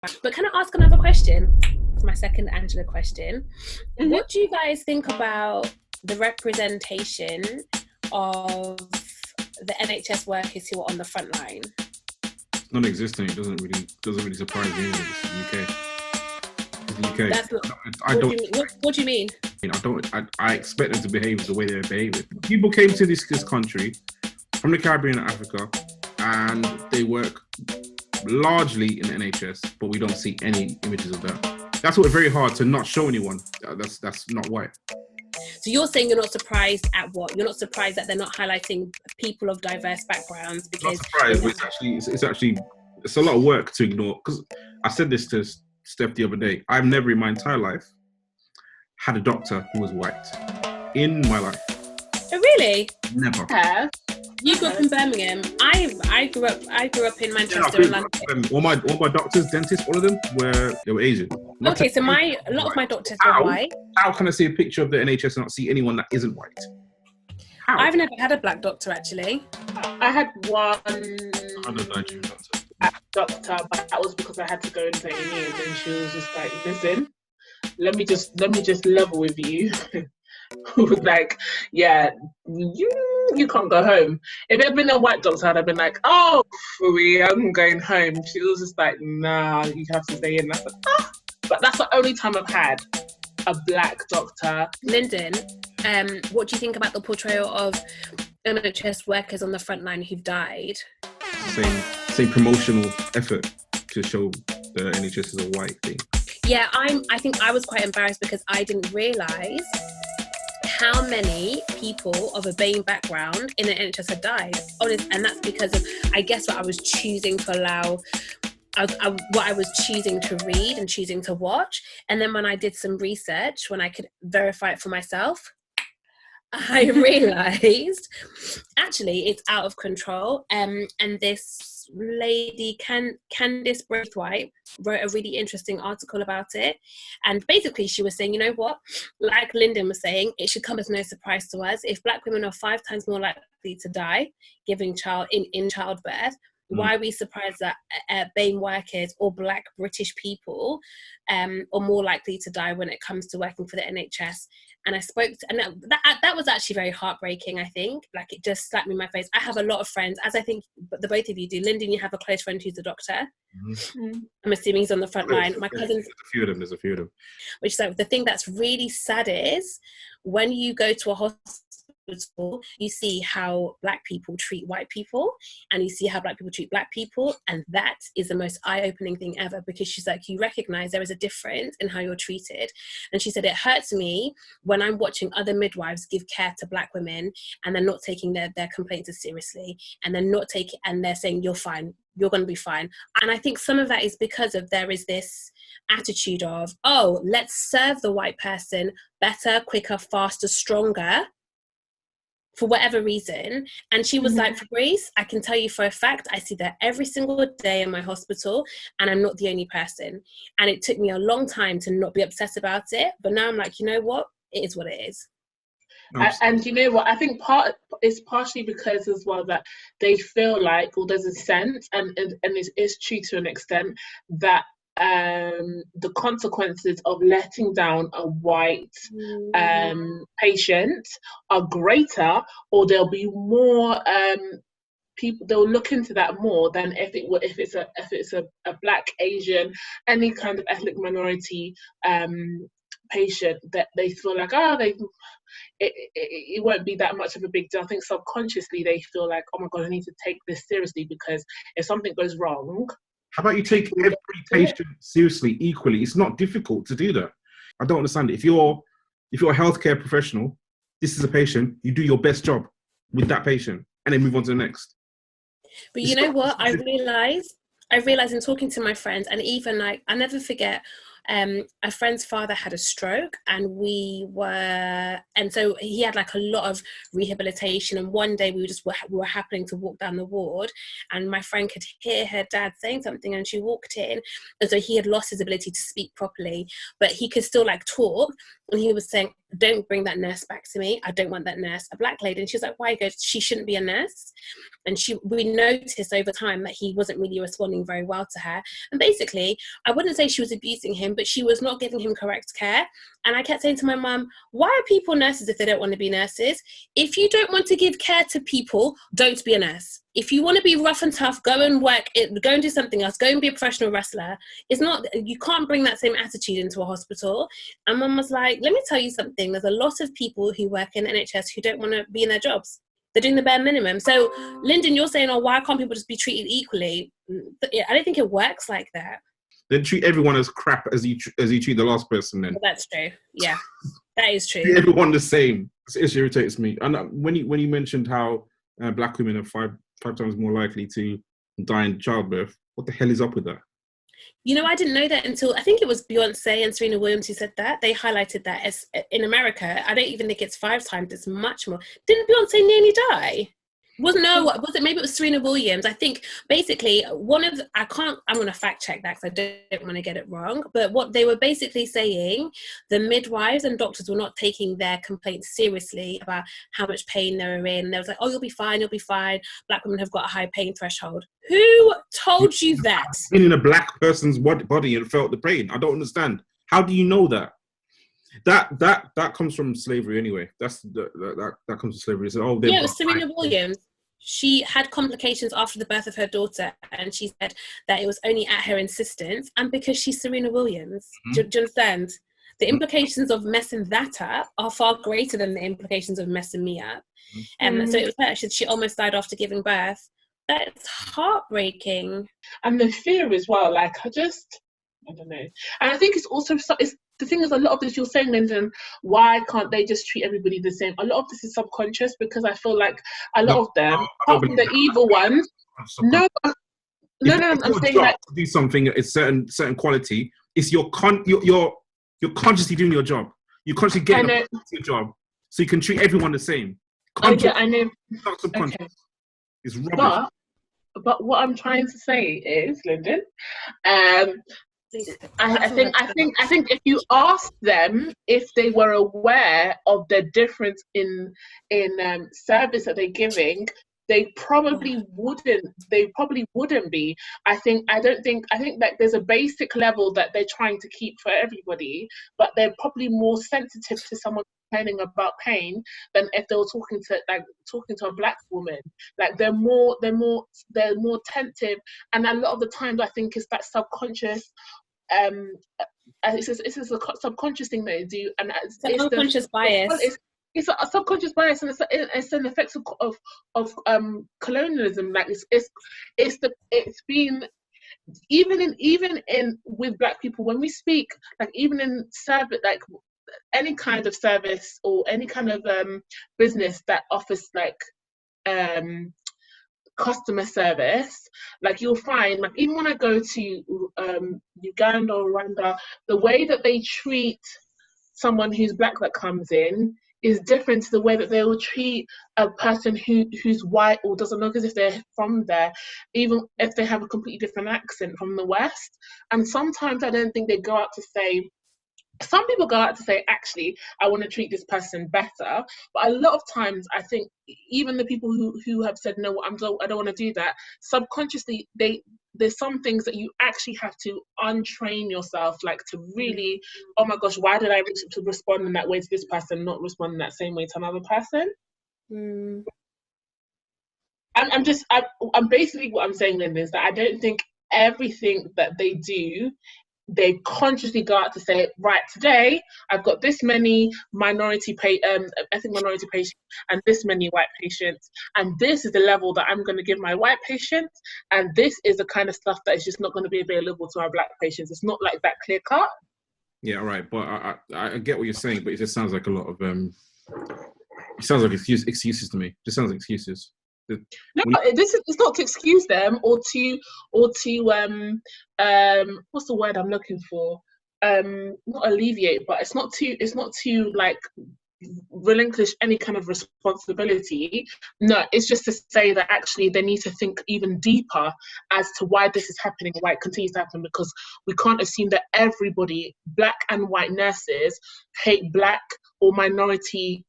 But can I ask another question? It's my second Angela question. Mhm. What do you guys think about the representation of the NHS workers who are on the front line? It's non-existent. It doesn't really surprise me. It's the UK. It's the UK. That's not. I What do don't. you mean? What do you mean? I expect them to behave the way they behave. People came to this country from the Caribbean and Africa, and they work largely in the NHS, but we don't see any images of that. That's what's very hard to not show anyone. That's not white. So you're saying you're not surprised at what? You're not surprised that they're not highlighting people of diverse backgrounds because. Not surprised, but it's a lot of work to ignore. Because I said this to Steph the other day. I've never in my entire life had a doctor who was white in my life. Oh, really? Never. Yeah. You grew up in Birmingham. I grew up in Manchester and London. All my doctors, dentists, all of them they were Asian. Okay, so a lot of my doctors were white. How can I see a picture of the NHS and not see anyone that isn't white? How? I've never had a black doctor actually. I had one I don't know, doctor, but that was because I had to go into A&E, and she was just like, "Listen, let me just level with you." Like, yeah, you can't go home. If it had been a white doctor, I'd have been like, "Oh, I'm going home." She was just like, "Nah, you have to stay in." But that's the only time I've had a black doctor. Lyndon, what do you think about the portrayal of NHS workers on the front line who've died? Same promotional effort to show the NHS is a white thing. Yeah, I think I was quite embarrassed because I didn't realise how many people of a BAME background in the NHS had died. And that's because of, I guess, what I was choosing to allow, what I was choosing to read and choosing to watch. And then when I did some research, when I could verify it for myself, I realised actually it's out of control. And this lady, Candice Braithwaite, wrote a really interesting article about it. And basically she was saying, you know what, like Lyndon was saying, it should come as no surprise to us. If black women are 5 times more likely to die giving in childbirth, why are we surprised that BAME workers or black British people are more likely to die when it comes to working for the NHS? And I spoke to, and that was actually very heartbreaking, I think. Like, it just slapped me in my face. I have a lot of friends, as I think the both of you do. Lyndon, you have a close friend who's a doctor. Mm-hmm. I'm assuming he's on the front line. My cousins. There's a few of them. Which is like, the thing that's really sad is when you go to a hospital, you see how black people treat white people, and you see how black people treat black people, and that is the most eye-opening thing ever, because she's like, you recognize there is a difference in how you're treated. And she said, it hurts me when I'm watching other midwives give care to black women and they're not taking their complaints as seriously, and they're saying, you're fine, you're going to be fine. And I think some of that is because of, there is this attitude of, oh, let's serve the white person better, quicker, faster, stronger, for whatever reason. And she was like, Grace, I can tell you for a fact, I see that every single day in my hospital, and I'm not the only person. And it took me a long time to not be obsessed about it. But now I'm like, you know what? It is what it is. And you know what? I think it's partially because as well that they feel like, or there's a sense, and it is true to an extent, that the consequences of letting down a white patient are greater, or there'll be more people, they'll look into that more than if it's a black, Asian, any kind of ethnic minority patient, that they feel like, it won't be that much of a big deal. I think subconsciously they feel like, oh my God, I need to take this seriously, because if something goes wrong. How about you take every patient seriously equally? It's not difficult to do that. I don't understand it. If you're a healthcare professional, this is a patient, you do your best job with that patient and then move on to the next. But you know what? I realized in talking to my friends, and even like, I never forget, a friend's father had a stroke, and so he had like a lot of rehabilitation, and one day we were happening to walk down the ward, and my friend could hear her dad saying something, and she walked in, and so he had lost his ability to speak properly, but he could still like talk, and he was saying, don't bring that nurse back to me. I don't want that nurse. A black lady. And she was like, why? He goes, she shouldn't be a nurse. And we noticed over time that he wasn't really responding very well to her. And basically, I wouldn't say she was abusing him, but she was not giving him correct care. And I kept saying to my mum, why are people nurses if they don't want to be nurses? If you don't want to give care to people, don't be a nurse. If you want to be rough and tough, go and work, go and do something else, go and be a professional wrestler. It's not, you can't bring that same attitude into a hospital. And mum was like, let me tell you something. There's a lot of people who work in NHS who don't want to be in their jobs. They're doing the bare minimum. So, Lyndon, you're saying, oh, why can't people just be treated equally? I don't think it works like that. Then treat everyone as crap as you treat the last person then. Well, that's true. Yeah, that is true. Treat everyone the same. It irritates me. And when you mentioned how black women are five times more likely to die in childbirth, what the hell is up with that? You know, I didn't know that until, I think it was Beyonce and Serena Williams who said that. They highlighted that as in America. I don't even think it's 5 times, it's much more. Didn't Beyonce nearly die? Was it, maybe it was Serena Williams. I think basically I'm going to fact check that because I don't want to get it wrong. But what they were basically saying, the midwives and doctors were not taking their complaints seriously about how much pain they were in. And they was like, oh, you'll be fine. Black women have got a high pain threshold. Who told you that? Been in a black person's body and felt the pain. I don't understand. How do you know that? That comes from slavery anyway. That comes from slavery. So, yeah, it was Serena Williams. She had complications after the birth of her daughter, and she said that it was only at her insistence and because she's Serena Williams. Mm-hmm. Do you understand? The implications of messing that up are far greater than the implications of messing me up. Mm-hmm. So it was her. She almost died after giving birth. That's heartbreaking. And the fear as well. Like, I don't know. And I think it's also, the thing is, a lot of this you're saying, Lyndon, why can't they just treat everybody the same? A lot of this is subconscious because I feel like a lot of them, apart from the evil ones, I'm saying like that to do something, it's certain quality. It's you're consciously doing your job. You're consciously getting your job, so you can treat everyone the same. I know. It's not subconscious. Okay. It's rubbish. But what I'm trying to say is, Lyndon, I think if you ask them if they were aware of the difference in service that they're giving, they probably wouldn't be. I think that there's a basic level that they're trying to keep for everybody, but they're probably more sensitive to someone complaining about pain than if they were talking to a black woman. Like they're more attentive, and a lot of the times I think it's that subconscious. It's a subconscious thing that they do, and it's an unconscious bias. It's a subconscious bias, and it's an effect of colonialism. Like it's been even in with black people when we speak, like even in service, like any kind of service or any kind of business that offers like customer service, like you'll find, like even when I go to Uganda or Rwanda, the way that they treat someone who's black that comes in is different to the way that they will treat a person who's white or doesn't look as if they're from there, even if they have a completely different accent from the West. And sometimes I don't think they go out to say, some people go out to say, actually, I want to treat this person better. But a lot of times, I think even the people who have said, no, I don't want to do that, subconsciously, there's some things that you actually have to untrain yourself, like to really, oh my gosh, why did I respond in that way to this person, not respond in that same way to another person? Mm. I'm basically what I'm saying, Linda, is that I don't think everything that they do, they consciously go out to say, right, today I've got this many ethnic minority patients and this many white patients, and this is the level that I'm going to give my white patients, and this is the kind of stuff that is just not going to be available to our black patients. It's not like that clear cut. Yeah, right. But I get what you're saying, but it just sounds like a lot of it sounds like excuses to me. It just sounds like excuses. It's not to excuse them or to what's the word I'm looking for? Not alleviate, but it's not to like relinquish any kind of responsibility. No, it's just to say that actually they need to think even deeper as to why this is happening, why it continues to happen, because we can't assume that everybody, black and white nurses, hate black or minority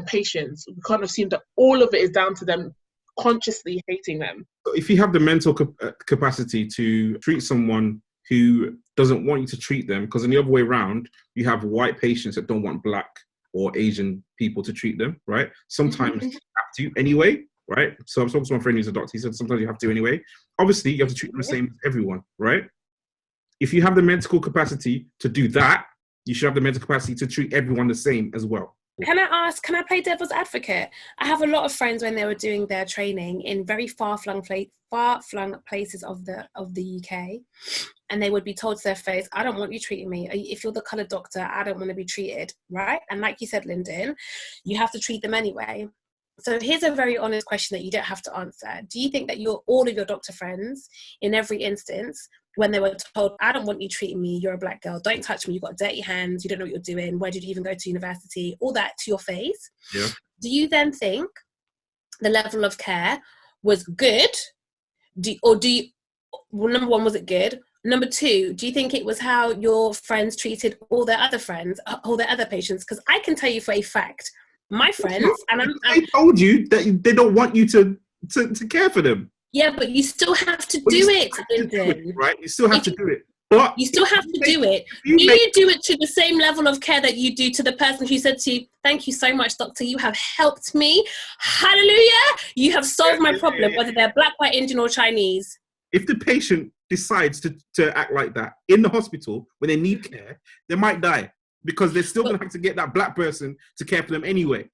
patients. We can't assume that all of it is down to them consciously hating them. If you have the mental capacity to treat someone who doesn't want you to treat them, because in the other way around, you have white patients that don't want black or Asian people to treat them, right? Sometimes you have to anyway, right? So I'm talking to my friend who's a doctor. He said sometimes you have to anyway. Obviously, you have to treat them the same as everyone, right? If you have the mental capacity to do that, you should have the mental capacity to treat everyone the same as well. Can I play devil's advocate? I have a lot of friends when they were doing their training in very far-flung places of the UK, and they would be told to their face, I don't want you treating me. If you're the coloured doctor, I don't want to be treated, right? And like you said, Lyndon, you have to treat them anyway. So here's a very honest question that you don't have to answer. Do you think that all of your doctor friends, in every instance, when they were told, I don't want you treating me, you're a black girl, don't touch me, you've got dirty hands, you don't know what you're doing, where did you even go to university, all that to your face, yeah. Do you then think the level of care was good? Well, number one, was it good? Number two, do you think it was how your friends treated all their other friends, all their other patients? Because I can tell you for a fact, my friends, they told you that they don't want you to care for them. Yeah, but you still have to do it, Lyndon. Right? You still have to do it. But you still have to do it. Do you do it to the same level of care that you do to the person who said to you, thank you so much, doctor, you have helped me. Hallelujah. You have solved my problem, whether they're black, white, Indian or Chinese. If the patient decides to act like that in the hospital when they need care, they might die because they're still going to have to get that black person to care for them anyway.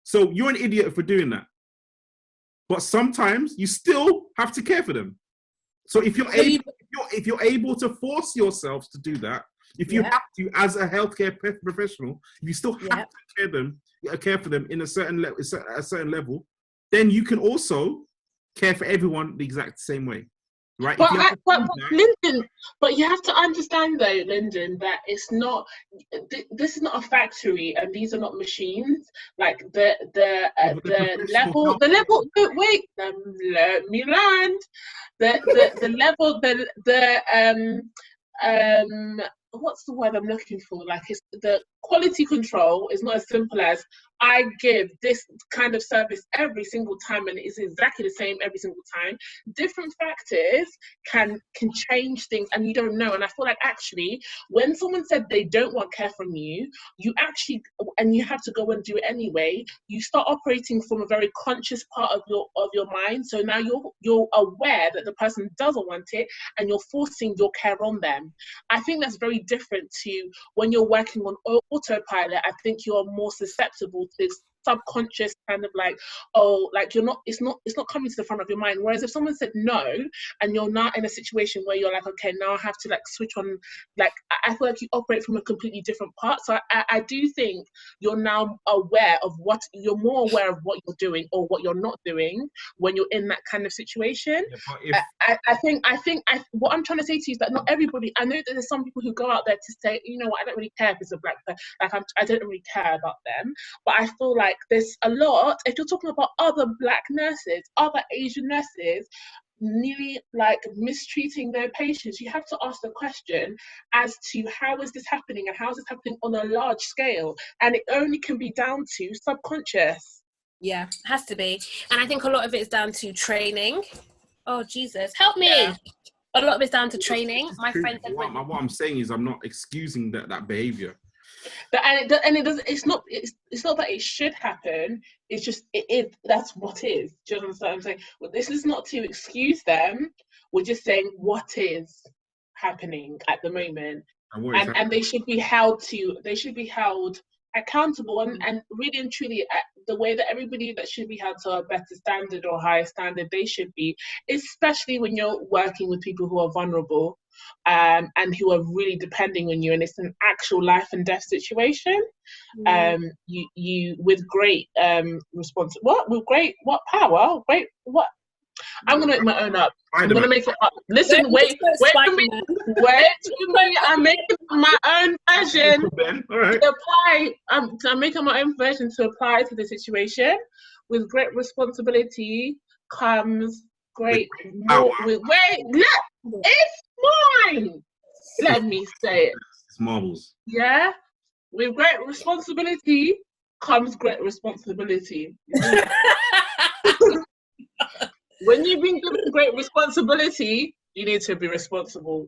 So you're an idiot for doing that. But sometimes you still have to care for them. So if you're able to force yourselves to do that, if you have to as a healthcare professional, if you still have to care for them in a certain level, then you can also care for everyone the exact same way. Right? Lyndon, but you have to understand though, Lyndon, that it's not. This is not a factory, and these are not machines. Like the level. Wait, let me land. The level. What's the word I'm looking for? Like, it's the quality control is not as simple as I give this kind of service every single time and it's exactly the same every single time. Different factors can change things and you don't know. And I feel like actually when someone said they don't want care from you, you actually, and you have to go and do it anyway, you start operating from a very conscious part of your mind. So now you're aware that the person doesn't want it and you're forcing your care on them. I think that's very different to when you're working on autopilot. I think you're more susceptible to subconscious kind of like, oh, like it's not coming to the front of your mind. Whereas if someone said no and you're not in a situation where you're like, okay, now I have to like switch on, like I feel like you operate from a completely different part. So I do think you're now aware of you're more aware of what you're doing or what you're not doing when you're in that kind of situation. I think what I'm trying to say to you is that not everybody, I know that there's some people who go out there to say, you know what, I don't really care if it's a black person, like I don't really care about them, but I feel like there's a lot, if you're talking about other black nurses, other Asian nurses, nearly like mistreating their patients, you have to ask the question as to how is this happening and how is this happening on a large scale, and it only can be down to subconscious. Yeah, it has to be. And I think a lot of it is down to training. Oh Jesus, help me. A lot of it's down to training. My friend said, what I'm saying is I'm not excusing that behavior. It's not that it should happen. It's just that's what is. Do you understand what I'm saying? Well, this is not to excuse them. We're just saying what is happening at the moment, and they should be held accountable and really and truly the way that everybody that should be held to a better standard or higher standard they should be, especially when you're working with people who are vulnerable and who are really depending on you and it's an actual life and death situation. You with great I'm gonna make my own up. I'm gonna make it up. Listen, wait for me. I'm making my own version to apply. I'm making my own version to apply to the situation. With great responsibility comes great more. It's mine. Let me say it. It's marbles. Yeah. With great responsibility comes great responsibility. When you've been given great responsibility, you need to be responsible.